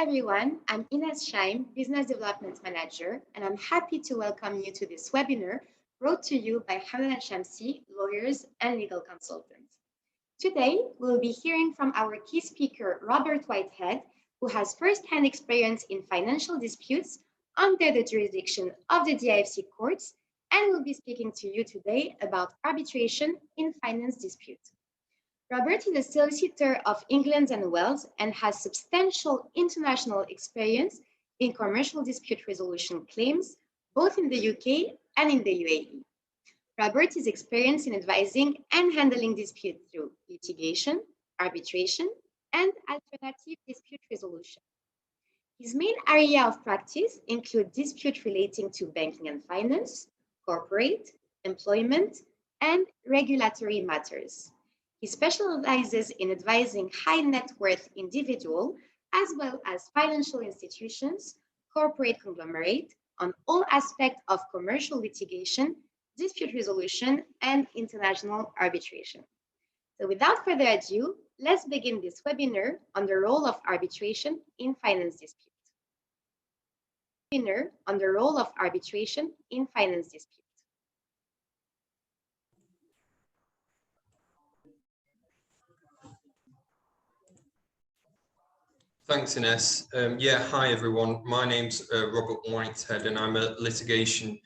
everyone, I'm Ines Shaim, Business Development Manager, and I'm happy to welcome you to this webinar brought to you by Hamdan Shamsi, lawyers and legal consultants. Today, we'll be hearing from our key speaker, Robert Whitehead, who has first-hand experience in financial disputes under the jurisdiction of the DIFC courts, and will be speaking to you today about arbitration in finance disputes. Robert is a solicitor of England and Wales and has substantial international experience in commercial dispute resolution claims, both in the UK and in the UAE. Robert is experienced in advising and handling disputes through litigation, arbitration, and alternative dispute resolution. His main area of practice include disputes relating to banking and finance, corporate, employment, and regulatory matters. He specializes in advising high net worth individuals as well as financial institutions, corporate conglomerate on all aspects of commercial litigation, dispute resolution, and international arbitration. So without further ado, let's begin this webinar on the role of arbitration in finance disputes. Webinar on the role of arbitration in finance disputes. Thanks, Ines. Hi everyone. My name's Robert Whitehead, and I'm a litigation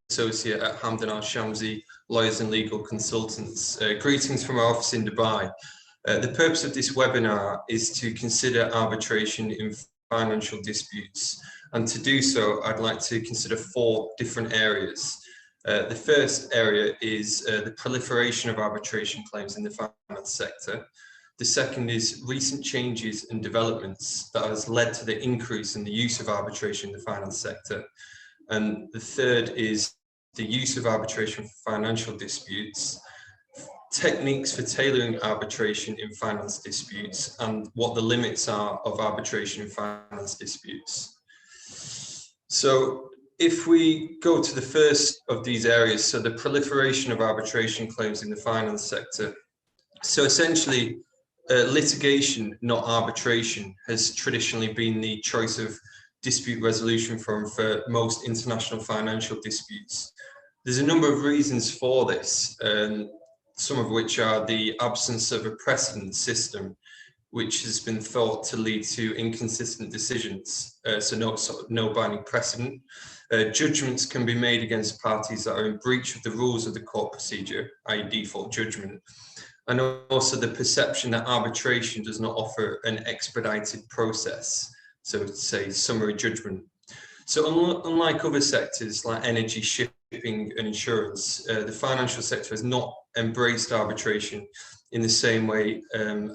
associate at Hamdan Shamsi Lawyers and Legal Consultants. Greetings from our office in Dubai. The purpose of this webinar is to consider arbitration in financial disputes, and to do so, I'd like to consider 4 different areas. The first area is the proliferation of arbitration claims in the finance sector. The second is recent changes and developments that has led to the increase in the use of arbitration in the finance sector. And the third is the use of arbitration for financial disputes, techniques for tailoring arbitration in finance disputes, and what the limits are of arbitration in finance disputes. So if we go to the first of these areas, so the proliferation of arbitration claims in the finance sector. So essentially, litigation, not arbitration, has traditionally been the choice of dispute resolution forum for most international financial disputes. There's a number of reasons for this, some of which are the absence of a precedent system, which has been thought to lead to inconsistent decisions, so no binding precedent. Judgments can be made against parties that are in breach of the rules of the court procedure, i.e. default judgment, and also the perception that arbitration does not offer an expedited process, so to say summary judgment. So unlike other sectors like energy, shipping and insurance, the financial sector has not embraced arbitration in the same way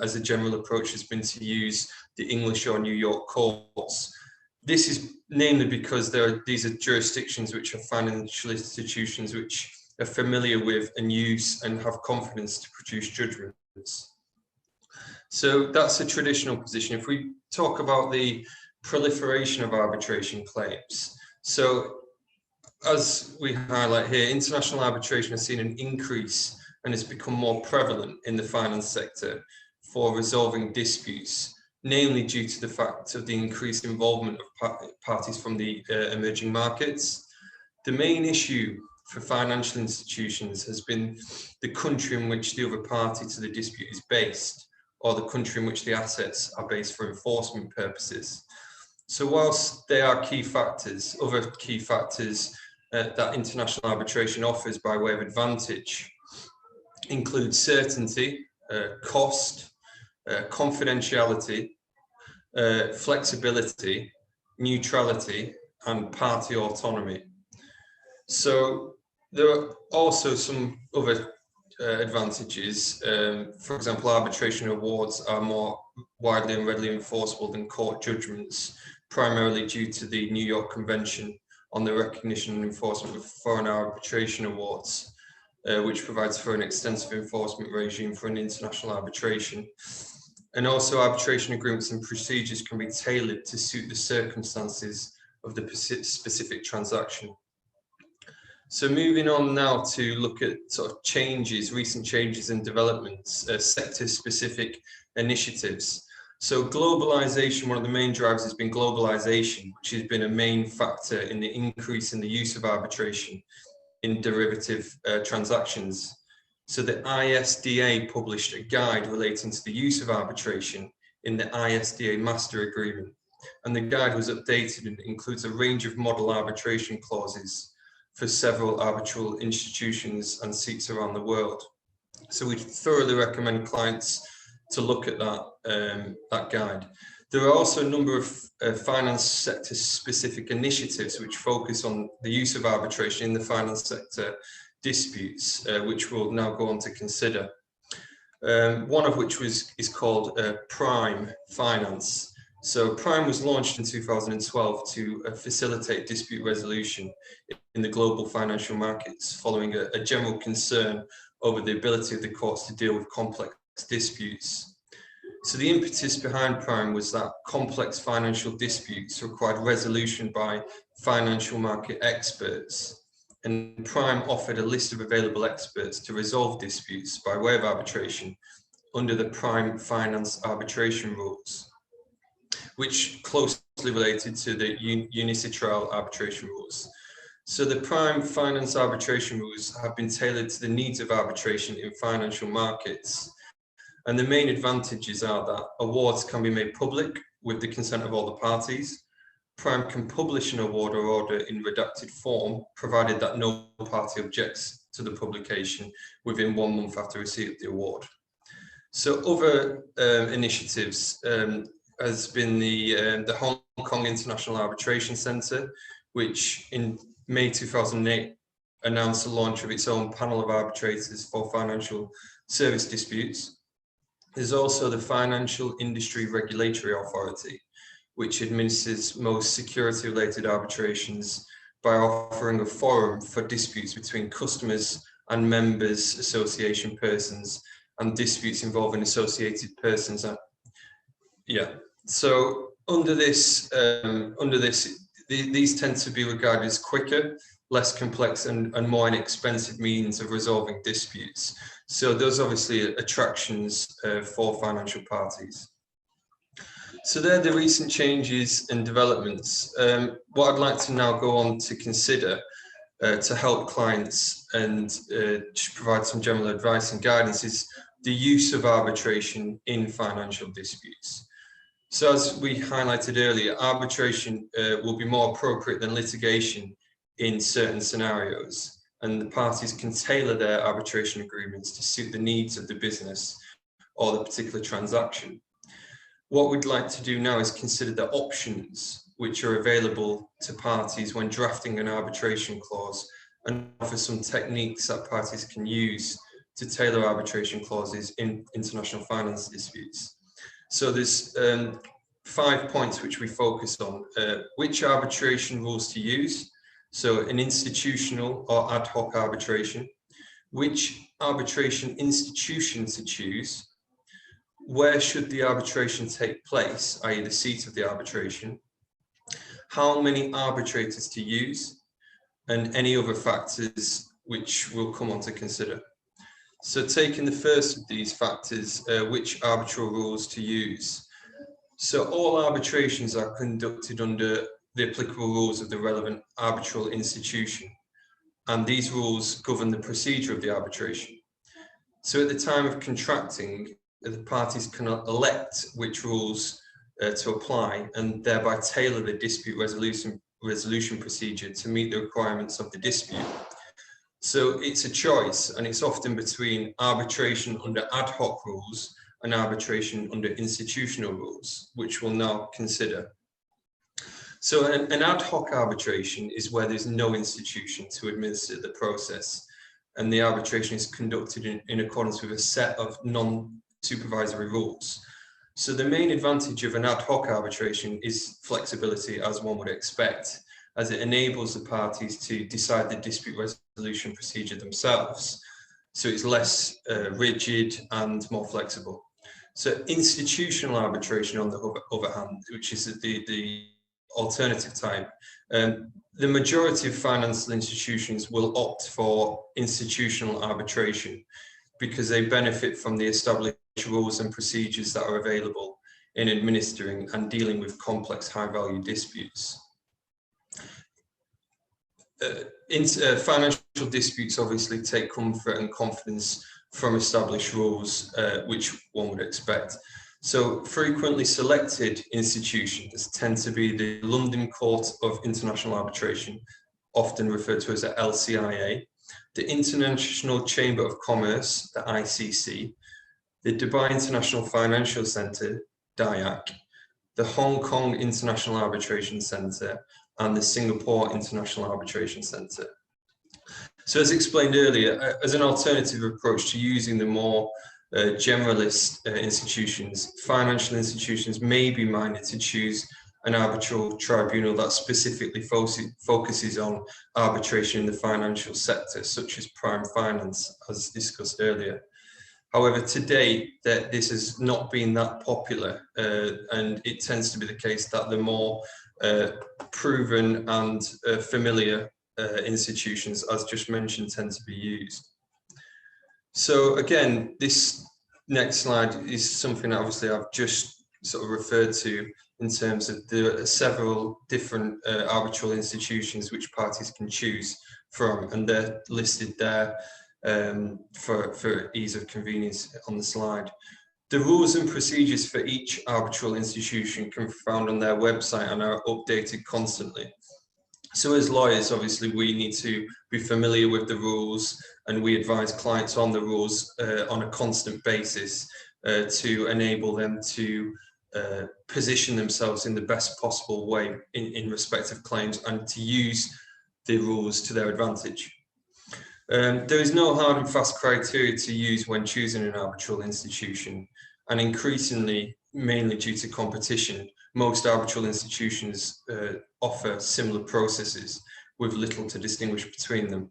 as the general approach has been to use the English or New York courts. This is namely because these are jurisdictions which are financial institutions which are familiar with and use and have confidence to produce judgments. So that's a traditional position. If we talk about the proliferation of arbitration claims, so as we highlight here, international arbitration has seen an increase and has become more prevalent in the finance sector for resolving disputes, namely due to the fact of the increased involvement of parties from the emerging markets. The main issue for financial institutions has been the country in which the other party to the dispute is based, or the country in which the assets are based for enforcement purposes. So whilst there are key factors, other key factors that international arbitration offers by way of advantage include certainty, cost, confidentiality, flexibility, neutrality, and party autonomy. So there are also some other advantages. For example, arbitration awards are more widely and readily enforceable than court judgments, primarily due to the New York Convention on the Recognition and Enforcement of Foreign Arbitration Awards, which provides for an extensive enforcement regime for an international arbitration. And also arbitration agreements and procedures can be tailored to suit the circumstances of the specific transaction. So moving on now to look at sort of changes, recent changes and developments, sector-specific initiatives. So globalization, one of the main drivers has been globalization, which has been a main factor in the increase in the use of arbitration in derivative transactions. So the ISDA published a guide relating to the use of arbitration in the ISDA Master Agreement. And the guide was updated and includes a range of model arbitration clauses for several arbitral institutions and seats around the world. So we thoroughly recommend clients to look at that guide. There are also a number of finance sector specific initiatives which focus on the use of arbitration in the finance sector disputes, which we'll now go on to consider. One of which is called Prime Finance. So Prime was launched in 2012 to facilitate dispute resolution in the global financial markets, following a general concern over the ability of the courts to deal with complex disputes. So the impetus behind Prime was that complex financial disputes required resolution by financial market experts, and Prime offered a list of available experts to resolve disputes by way of arbitration under the Prime Finance Arbitration Rules, which closely related to the unilateral arbitration rules. So the Prime Finance Arbitration Rules have been tailored to the needs of arbitration in financial markets. And the main advantages are that awards can be made public with the consent of all the parties. Prime can publish an award or order in redacted form, provided that no party objects to the publication within 1 month after receipt of the award. So other initiatives has been the Hong Kong International Arbitration Centre, which in May 2008 announced the launch of its own panel of arbitrators for financial service disputes. There's also the Financial Industry Regulatory Authority, which administers most security-related arbitrations by offering a forum for disputes between customers and members, association persons, and disputes involving associated persons. So under this, these tend to be regarded as quicker, less complex, and more inexpensive means of resolving disputes. So those obviously attractions for financial parties. So they're the recent changes and developments. What I'd like to now go on to consider to help clients and to provide some general advice and guidance is the use of arbitration in financial disputes. So as we highlighted earlier, arbitration will be more appropriate than litigation in certain scenarios, and the parties can tailor their arbitration agreements to suit the needs of the business or the particular transaction. What we'd like to do now is consider the options which are available to parties when drafting an arbitration clause, and offer some techniques that parties can use to tailor arbitration clauses in international finance disputes. So there's 5 points which we focus on: which arbitration rules to use, so an institutional or ad hoc arbitration, which arbitration institution to choose, where should the arbitration take place, i.e. the seat of the arbitration, how many arbitrators to use, and any other factors which we'll come on to consider. So taking the first of these factors, which arbitral rules to use. So all arbitrations are conducted under the applicable rules of the relevant arbitral institution, and these rules govern the procedure of the arbitration. So at the time of contracting, the parties can elect which rules to apply, and thereby tailor the dispute resolution procedure to meet the requirements of the dispute. So it's a choice, and it's often between arbitration under ad hoc rules and arbitration under institutional rules, which we'll now consider. So an ad hoc arbitration is where there's no institution to administer the process, and the arbitration is conducted in accordance with a set of non-supervisory rules. So the main advantage of an ad hoc arbitration is flexibility, as one would expect, as it enables the parties to decide the dispute resolution procedure themselves. So it's less rigid and more flexible. So institutional arbitration, on the other hand, which is the alternative type, the majority of financial institutions will opt for institutional arbitration because they benefit from the established rules and procedures that are available in administering and dealing with complex high-value disputes. Financial disputes obviously take comfort and confidence from established rules, which one would expect. So frequently selected institutions tend to be the London Court of International Arbitration, often referred to as the LCIA, the International Chamber of Commerce, the ICC, the Dubai International Financial Centre, DIAC, the Hong Kong International Arbitration Centre, and the Singapore International Arbitration Centre. So as explained earlier, as an alternative approach to using the more generalist institutions, financial institutions may be minded to choose an arbitral tribunal that specifically focuses on arbitration in the financial sector, such as prime finance, as discussed earlier. However, to date, this has not been that popular, and it tends to be the case that the more proven and familiar institutions, as just mentioned, tend to be used. So again, this next slide is something that obviously I've just sort of referred to in terms of the several different arbitral institutions which parties can choose from, and they're listed there for ease of convenience on the slide. The rules and procedures for each arbitral institution can be found on their website and are updated constantly. So as lawyers, obviously, we need to be familiar with the rules, and we advise clients on the rules on a constant basis to enable them to position themselves in the best possible way in respect of claims and to use the rules to their advantage. There is no hard and fast criteria to use when choosing an arbitral institution, and increasingly, mainly due to competition, most arbitral institutions offer similar processes with little to distinguish between them.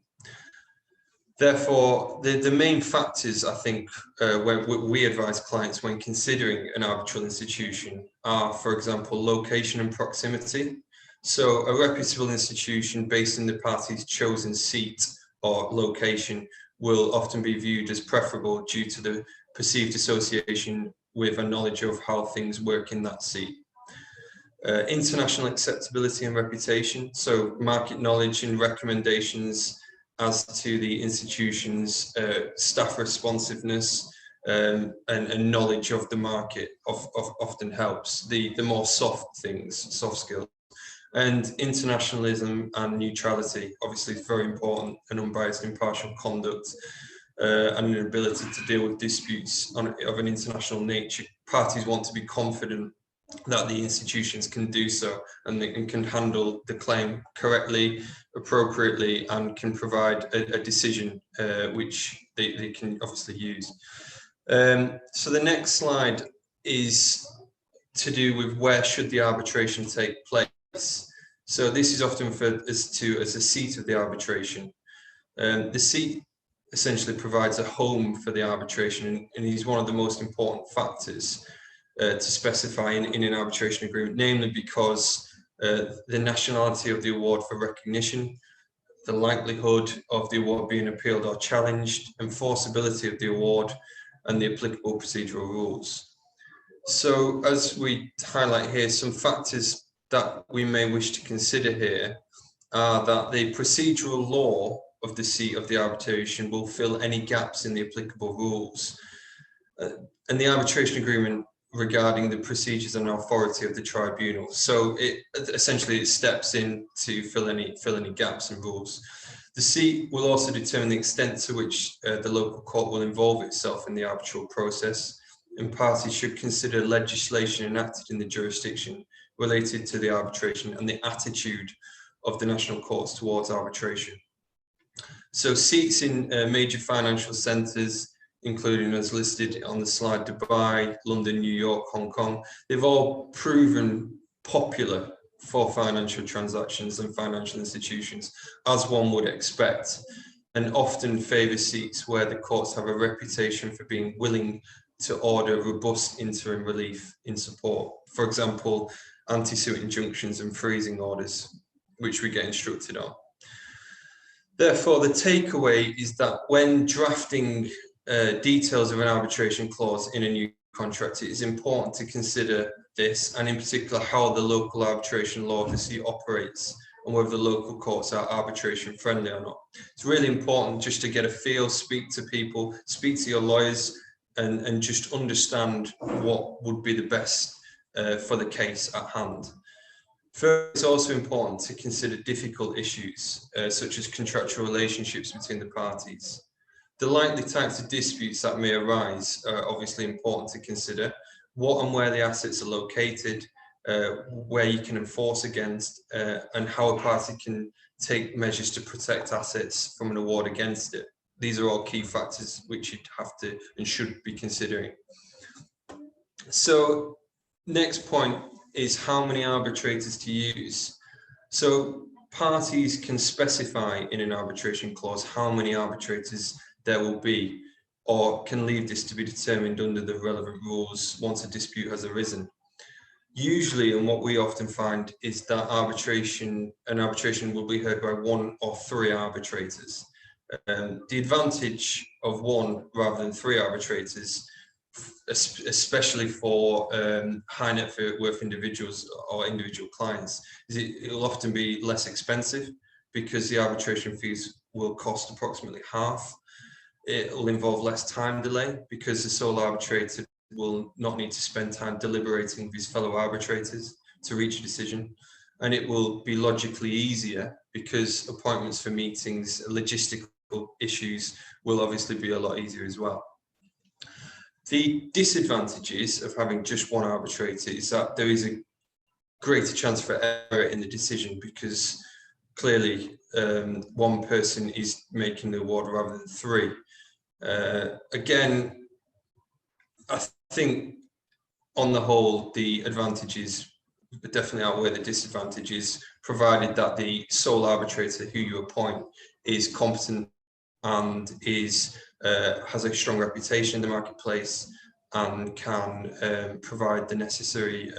Therefore, the main factors, I think, when we advise clients when considering an arbitral institution are, for example, location and proximity. So a reputable institution based in the party's chosen seat or location will often be viewed as preferable due to the perceived association with a knowledge of how things work in that seat. International acceptability and reputation, so market knowledge and recommendations as to the institution's staff responsiveness and knowledge of the market often helps. The more soft things, soft skills. And internationalism and neutrality, obviously very important, and unbiased impartial conduct and an ability to deal with disputes of an international nature. Parties want to be confident that the institutions can do so and can handle the claim correctly, appropriately, and can provide a decision which they can obviously use. So the next slide is to do with where should the arbitration take place. So this is often referred as a seat of the arbitration. The seat essentially provides a home for the arbitration and is one of the most important factors to specify in an arbitration agreement, namely because the nationality of the award for recognition, the likelihood of the award being appealed or challenged, enforceability of the award, and the applicable procedural rules. So as we highlight here, some factors that we may wish to consider here are that the procedural law of the seat of the arbitration will fill any gaps in the applicable rules. And the arbitration agreement regarding the procedures and authority of the tribunal. So it essentially steps in to fill any gaps in rules. The seat will also determine the extent to which the local court will involve itself in the arbitral process, and parties should consider legislation enacted in the jurisdiction related to the arbitration and the attitude of the national courts towards arbitration. So seats in major financial centres, including as listed on the slide, Dubai, London, New York, Hong Kong, they've all proven popular for financial transactions and financial institutions, as one would expect, and often favour seats where the courts have a reputation for being willing to order robust interim relief in support. For example, anti-suit injunctions and freezing orders, which we get instructed on. Therefore, the takeaway is that when drafting details of an arbitration clause in a new contract, it is important to consider this, and in particular how the local arbitration law obviously operates and whether the local courts are arbitration friendly or not. It's really important just to get a feel, speak to people, speak to your lawyers, and just understand what would be the best for the case at hand. Further, it's also important to consider difficult issues such as contractual relationships between the parties. The likely types of disputes that may arise are obviously important to consider. What and where the assets are located, where you can enforce against, and how a party can take measures to protect assets from an award against it. These are all key factors which you'd have to and should be considering. So, next point is how many arbitrators to use. So, parties can specify in an arbitration clause how many arbitrators there will be, or can leave this to be determined under the relevant rules once a dispute has arisen. Usually, and what we often find is that an arbitration will be heard by 1 or 3 arbitrators. The advantage of 1 rather than 3 arbitrators, especially for high net worth individuals or individual clients, is it will often be less expensive because the arbitration fees will cost approximately half. It will involve less time delay because the sole arbitrator will not need to spend time deliberating with his fellow arbitrators to reach a decision. And it will be logically easier because appointments for meetings, logistical issues will obviously be a lot easier as well. The disadvantages of having just 1 arbitrator is that there is a greater chance for error in the decision because clearly 1 person is making the award rather than 3. Again, I think on the whole, the advantages definitely outweigh the disadvantages, provided that the sole arbitrator who you appoint is competent and has a strong reputation in the marketplace and can provide the necessary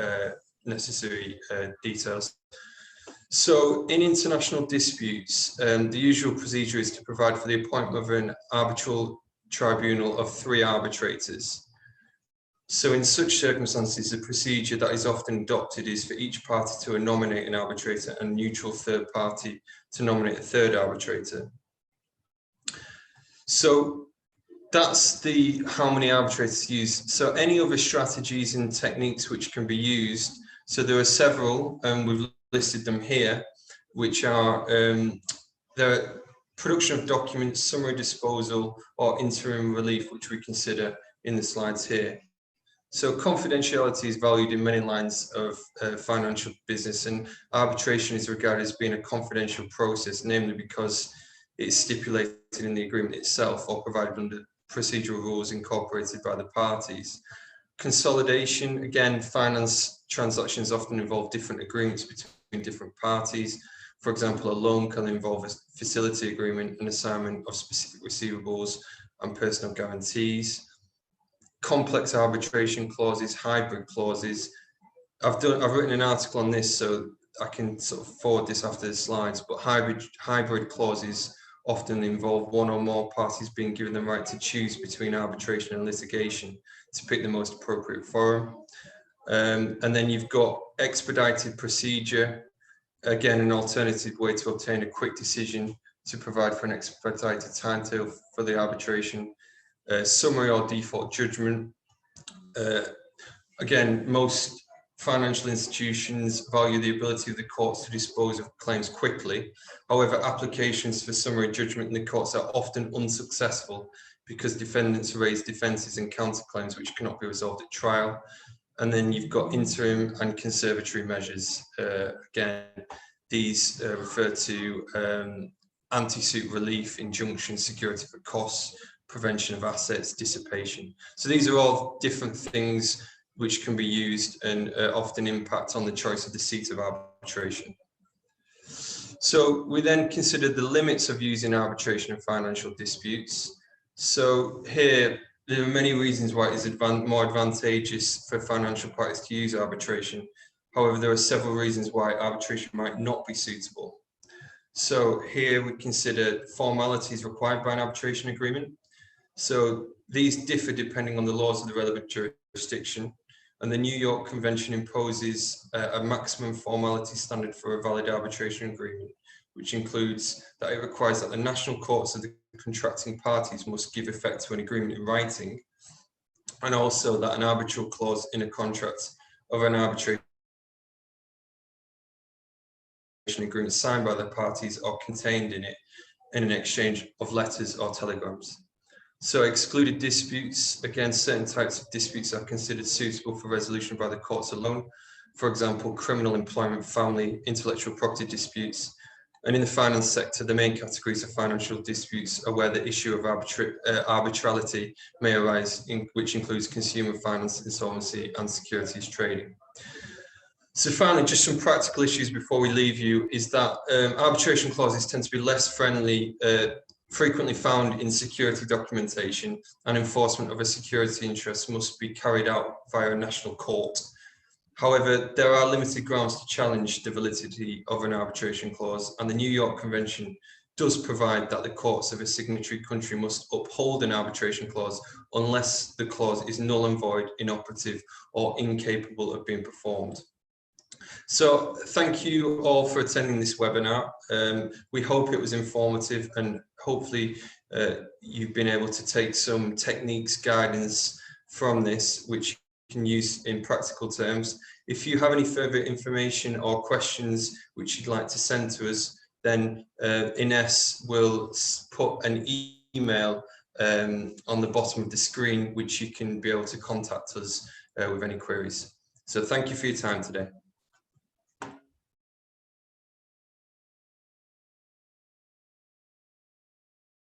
details. So in international disputes, the usual procedure is to provide for the appointment of an arbitral tribunal of 3 arbitrators. So in such circumstances, the procedure that is often adopted is for each party to nominate an arbitrator and a neutral third party to nominate a 3rd arbitrator. So that's the how many arbitrators to use. So any other strategies and techniques which can be used. So there are several, and we've listed them here, which are the production of documents, summary disposal, or interim relief, which we consider in the slides here. So confidentiality is valued in many lines of financial business, and arbitration is regarded as being a confidential process, namely because it's stipulated in the agreement itself or provided under procedural rules incorporated by the parties. Consolidation, again, finance transactions often involve different agreements between different parties. For example, a loan can involve a facility agreement, an assignment of specific receivables and personal guarantees. Complex arbitration clauses, hybrid clauses. I've written an article on this, so I can sort of forward this after the slides, but hybrid clauses often involve 1 or more parties being given the right to choose between arbitration and litigation to pick the most appropriate forum. And then you've got expedited procedure, again, an alternative way to obtain a quick decision to provide for an expedited timetable for the arbitration. Summary or default judgment. Again, most financial institutions value the ability of the courts to dispose of claims quickly. However, applications for summary judgment in the courts are often unsuccessful because defendants raise defences and counterclaims which cannot be resolved at trial. And then you've got interim and conservatory measures. Again, these refer to anti-suit relief, injunction, security for costs, prevention of assets, dissipation. So these are all different things which can be used and often impact on the choice of the seat of arbitration. So we then considered the limits of using arbitration in financial disputes. So here, there are many reasons why it is more advantageous for financial parties to use arbitration. However, there are several reasons why arbitration might not be suitable. So here we consider formalities required by an arbitration agreement. So these differ depending on the laws of the relevant jurisdiction, and the New York Convention imposes a maximum formality standard for a valid arbitration agreement, which includes that it requires that the national courts of the contracting parties must give effect to an agreement in writing, and also that an arbitral clause in a contract of an arbitration agreement signed by the parties are contained in it in an exchange of letters or telegrams. So excluded disputes, again, certain types of disputes are considered suitable for resolution by the courts alone. For example, criminal, employment, family, intellectual property disputes. And in the finance sector, the main categories of financial disputes are where the issue of arbitrality may arise, which includes consumer finance, insolvency, and securities trading. So finally, just some practical issues before we leave you is that arbitration clauses tend to be less friendly, frequently found in security documentation, and enforcement of a security interest must be carried out via a national court. However, there are limited grounds to challenge the validity of an arbitration clause, and the New York Convention does provide that the courts of a signatory country must uphold an arbitration clause unless the clause is null and void, inoperative, or incapable of being performed. So thank you all for attending this webinar. We hope it was informative, and hopefully you've been able to take some techniques, guidance from this, which you can use in practical terms. If you have any further information or questions which you'd like to send to us, then Ines will put an email on the bottom of the screen, which you can be able to contact us with any queries. So thank you for your time today.